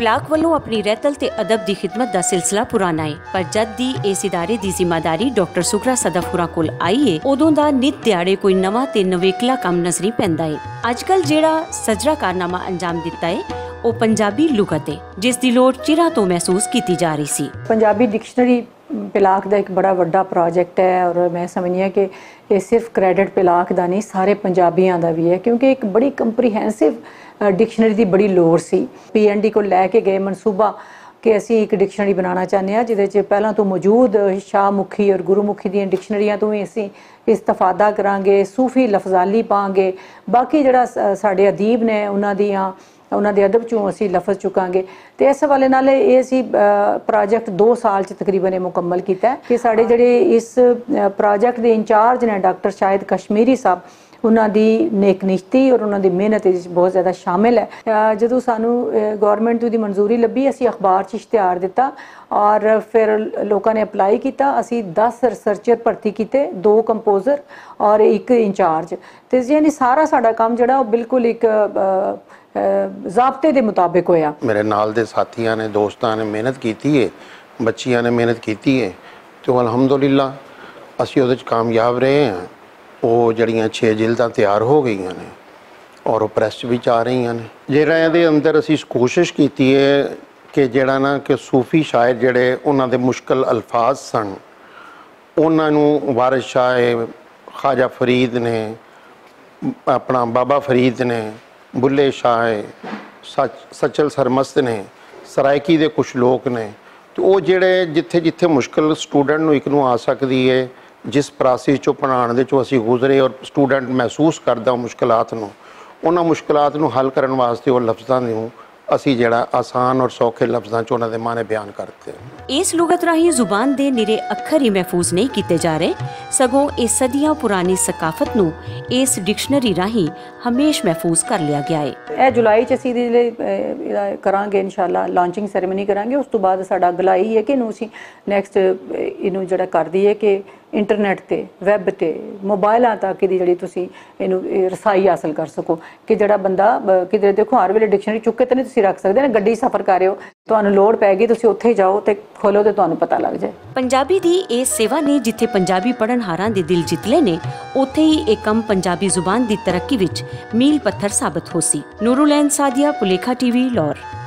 पिलाक वालों अपनी रहतल ते अदब की खिदमत का सिलसिला पुराना है, पर जद दी इस इदारे की जिम्मेदारी डॉक्टर सुगरा सदफ होरां कोल आई है, उदों दा नित दिहाड़े कोई नवा ते नवेकला काम नजरी पैंदा है। अजकल जेड़ा सजरा कारनामा अंजाम दिता है वो पंजाबी लुगत है, जिस दी लोड़ चिरां तो महसूस की जा रही सी। पंजाबी डिक्शनरी पिलाक का एक बड़ा वड्डा प्रोजेक्ट है और मैं समझनी है कि ये सिर्फ क्रेडिट पिलाक का नहीं सारे पंजाबियों का भी है, क्योंकि एक बड़ी कंप्रीहेंसिव डिक्शनरी की बड़ी लोड़ सी। PND को लैके गए मनसूबा कि असी एक डिक्शनरी बनाना चाहते हैं जिहदे पहला तो मौजूद शाहमुखी और गुरुमुखी दी डिक्शनरियां तो भी असी इस्तेफादा करांगे, सूफी लफजाली पांगे, बाकी जिहड़ा साडे अदीब ने उन्हां दे अदब चों असी लफज चुकांगे। तो इस हवाले नाल ये असी प्रोजेक्ट 2 साल च तकरीबन मुकम्मल किया है कि साडे जिहड़े इस प्रोजेक्ट के इंचार्ज ने डॉक्टर शाहिद कश्मीरी साहब, उन्होंने नेकनिश्ती और उन्होंने मेहनत बहुत ज़्यादा शामिल है। जो सानू गौरमेंट की मंजूरी लभी असी अखबार च इश्तिहार दिता और फिर लोगों ने अपलाई किया। असी 10 रिसर्चर भर्ती किए, 2 कंपोजर और 1 इंचार्ज। तो यानी सारा साडा काम जिहड़ा बिल्कुल एक ज़ाब्ते के मुताबिक होया। मेरे नाल दे साथियों ने दोस्तों ने मेहनत की है, बच्चियां ने मेहनत की है, तो अलहमदुलिल्लाह असी उहदे च कामयाब रहे हैं। वो जड़ियाँ 6 जिल्दां तैयार हो गई ने और वो प्रैस भी आ रही ने। जिहड़ा इहदे अंदर असी कोशिश की है कि जिहड़ा ना कि सूफी शायर जिहड़े उन्हां दे मुश्किल अल्फाज सन, उन्हां नूं वारिस शाह, ख्वाजा फरीद ने, अपना बाबा फरीद ने, बुल्ले शाह, सचल सरमस्त ने, सरायकी दे कुछ लोग ने, तो वो जिहड़े जिथे जिथे मुश्किल स्टूडेंट नूं एक नूं आ सकती है, जिस प्रासेस चो पढ़ाने दे चो असी गुजरे और स्टूडेंट महसूस करदा मुश्किलात नूं, उन्हां मुश्किलात नूं हल करन वास्ते वो लफ्ज़ां नूं असी जिहड़ा आसान और सौखे लफ्ज़ां च उन्हां दे माने बयान करते हैं। इस लुगत राही जुबान दे निरे अखर ही महफूज नहीं किए जा रहे, सगों इस सदियां पुरानी सकाफत नूं इस डिक्शनरी राही हमेश महफूज कर लिया गया है। यह जुलाई च असी करांगे इंशाअल्लाह, लॉन्चिंग सैरेमनी करांगे। उस तो बाद साडा अगला यही है कि इनू असी नैक्सट इनू जिहड़ा कर दईए कि इंटरनेट ते, वैब ते, मोबाइलों तक इहदी तुसी इनू रसाई हासिल कर सको कि जिहड़ा बंदा किधरे देखो हर वेले डिक्शनरी चुक के तो नहीं तुसी रख सकदे ना, गड्डी सफ़र कर रहे हो, तुहानू लोड़ पैगी तुसी उत्थे जाओ ते खोलो तो तुहानू पता लग जाए। पंजाबी दी इस सेवा ने जिथे पंजाबी पढ़नहारां दे दिल जित ले ने, उत्थे ही एक कम पंजाबी जुबान दी तरक्की विच मील पत्थर साबित हो सी। नूरुल ऐन सादिया, पुलेखा TV, लाहौर।